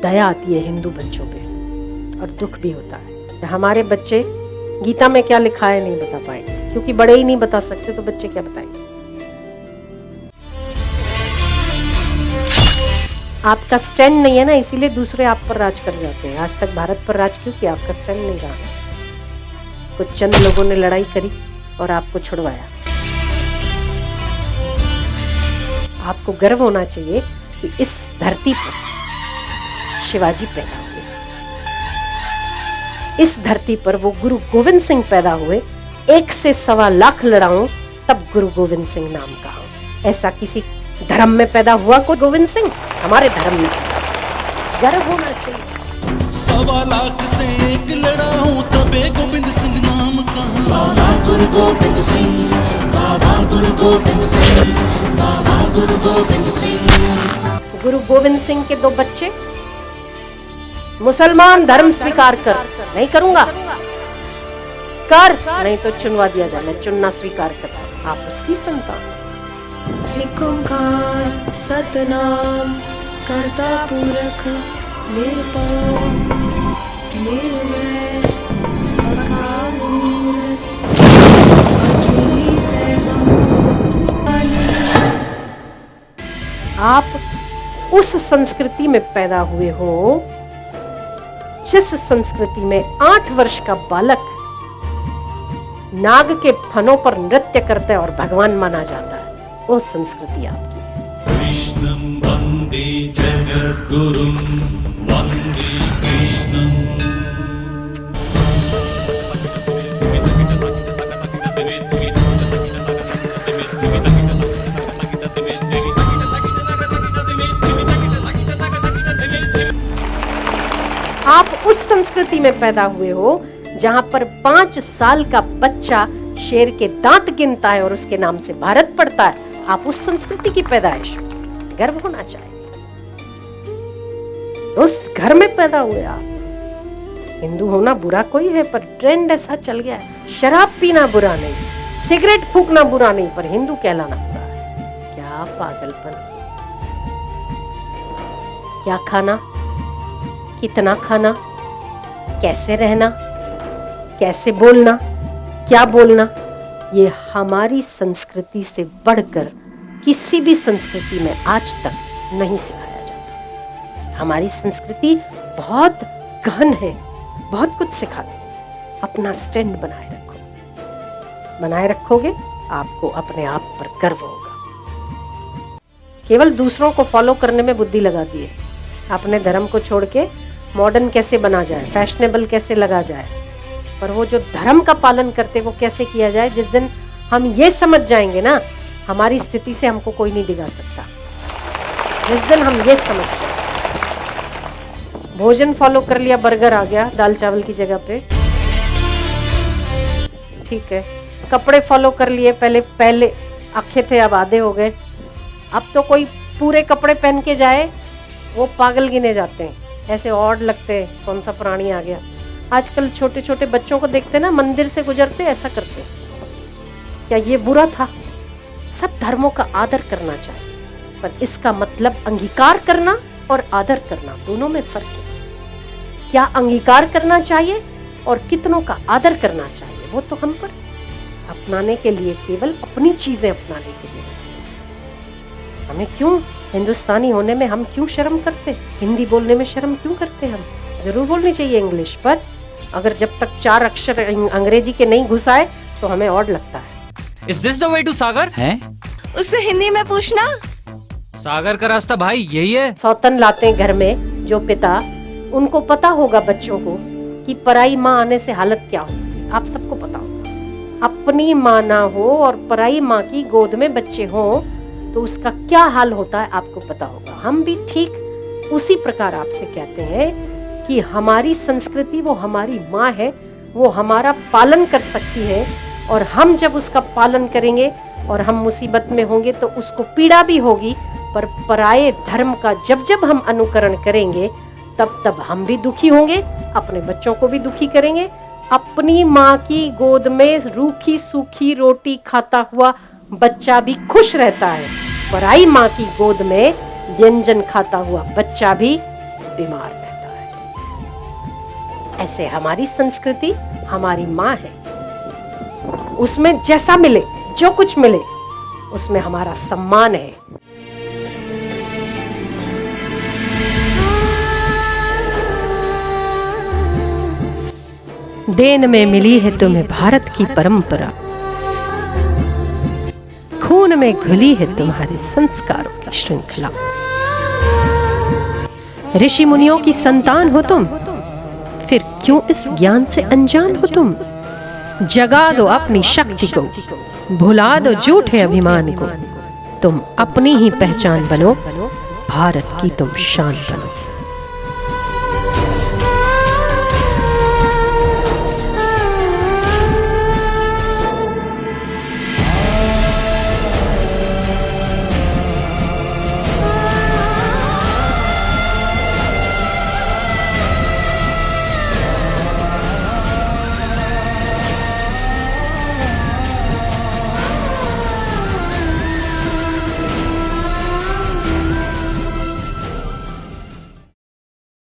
दया आती है हिंदू बच्चों पे और दुख भी होता है। हमारे बच्चे गीता में क्या लिखा है नहीं बता पाएंगे, क्योंकि बड़े ही नहीं बता सकते तो बच्चे क्या बताएंगे। आपका स्टैंड नहीं है ना, इसीलिए दूसरे आप पर राज कर जाते हैं। आज तक भारत पर राज क्यों किया? आपका स्टैंड नहीं रहा। कुछ चंद लोगों ने लड़ाई करी और आपको छुड़वाया। आपको गर्व होना चाहिए कि इस धरती पर शिवाजी पैदा हुए, इस धरती पर वो गुरु गोविंद सिंह पैदा हुए। 1 से 1.25 लाख लड़ाऊं तब गुरु गोविंद सिंह नाम कहा। ऐसा किसी धर्म में पैदा हुआ कोई गोविंद सिंह? हमारे धर्म में गर्व होना चाहिए। 1.25 लाख से 1 लड़ाऊं तबे गोविंद सिंह नाम कहा। बाबा गुरु गोविंद सिंह, बाबा गुरु गोविंद सिंह, बाबा गुरु गोविंद सिंह। गुरु गोविंद सिंह के 2 बच्चे मुसलमान धर्म स्वीकार कर। नहीं करूंगा, कर, नहीं तो चुनवा दिया जाए। मैं चुनना स्वीकार करता। आप उसकी संतान। एक ओंकार सतनाम करता पुरख निर्भय निर्वैर अकाल मूरत अजूनी सहबा। आप उस संस्कृति में पैदा हुए हो जिस संस्कृति में 8 वर्ष का बालक नाग के फनों पर नृत्य करता है और भगवान माना जाता है। वो संस्कृति आपकी है। कृष्णं वंदे जगद्गुरुं वंदे कृष्णं। आप उस संस्कृति में पैदा हुए हो जहां पर 5 साल का बच्चा शेर के दांत गिनता है और उसके नाम से भारत पढ़ता है। आप उस संस्कृति की पैदाइश, गर्व होना चाहिए। उस घर में पैदा हुए आप। हिंदू होना बुरा कोई है, पर ट्रेंड ऐसा चल गया है। शराब पीना बुरा नहीं, सिगरेट फूकना बुरा नहीं, पर हिंदू कहलाना बुरा है। क्या पागलपन! क्या खाना, कितना खाना, कैसे रहना, कैसे बोलना, क्या बोलना, ये हमारी संस्कृति से बढ़कर किसी भी संस्कृति में आज तक नहीं सिखाया जाता। हमारी संस्कृति बहुत गहन है, बहुत कुछ सिखाती है। अपना स्टैंड बनाए रखो। बनाए रखोगे, आपको अपने आप पर गर्व होगा। केवल दूसरों को फॉलो करने में बुद्धि लगाती है। अपने धर्म को छोड़ के मॉडर्न कैसे बना जाए, फैशनेबल कैसे लगा जाए, पर वो जो धर्म का पालन करते वो कैसे किया जाए। जिस दिन हम ये समझ जाएंगे ना, हमारी स्थिति से हमको कोई नहीं डिगा सकता। जिस दिन हम ये समझ जाएंगे, भोजन फॉलो कर लिया, बर्गर आ गया दाल चावल की जगह पे, ठीक है। कपड़े फॉलो कर लिए, पहले अखे थे अब आधे हो गए। अब तो कोई पूरे कपड़े पहन के जाए वो पागल गिने जाते हैं, ऐसे ऑड लगते हैं, कौन सा प्राणी आ गया। आजकल छोटे छोटे बच्चों को देखते ना, मंदिर से गुजरते ऐसा करते। क्या ये बुरा था? सब धर्मों का आदर करना चाहिए, पर इसका मतलब अंगीकार करना और आदर करना दोनों में फर्क है। क्या अंगीकार करना चाहिए और कितनों का आदर करना चाहिए, वो तो हम पर अपनाने के लिए, केवल अपनी चीजें अपनाने के लिए। हमें क्यों हिंदुस्तानी होने में हम क्यों शर्म करते? हिंदी बोलने में शर्म क्यों करते? हम जरूर बोलनी चाहिए इंग्लिश, पर अगर जब तक 4 अक्षर अंग्रेजी के नहीं घुस आए तो हमें और लगता है। Is this the way to सागर? हैं? उससे हिंदी में पूछना। सागर का रास्ता भाई यही है। सौतन लाते हैं घर में जो पिता, उनको पता होगा बच्चों को कि पराई माँ आने से हालत क्या होगी। आप सबको पता होगा। अपनी माँ ना हो और पराई माँ की गोद में बच्चे हों तो उसका क्या हाल होता है आपको पता होगा। हम भी ठीक उसी प्रकार आपसे कहते हैं कि हमारी संस्कृति वो हमारी माँ है, वो हमारा पालन कर सकती है, और हम जब उसका पालन करेंगे और हम मुसीबत में होंगे तो उसको पीड़ा भी होगी, पर पराये धर्म का जब जब हम अनुकरण करेंगे तब तब हम भी दुखी होंगे, अपने बच्चों को भी दुखी करेंगे। अपनी माँ की गोद में रूखी सूखी रोटी खाता हुआ बच्चा भी खुश रहता है, पराई माँ की गोद में व्यंजन खाता हुआ बच्चा भी बीमार रहता है। ऐसे हमारी संस्कृति हमारी माँ है, उसमें जैसा मिले, जो कुछ मिले, उसमें हमारा सम्मान है। देन में मिली है तुम्हें भारत की परंपरा, खून में घुली है तुम्हारे संस्कारों की श्रृंखला। ऋषि मुनियों की संतान हो तुम, फिर क्यों इस ज्ञान से अनजान हो तुम? जगा दो अपनी शक्ति को, भुला दो झूठे अभिमान को। तुम अपनी ही पहचान बनो, भारत की तुम शान बनो।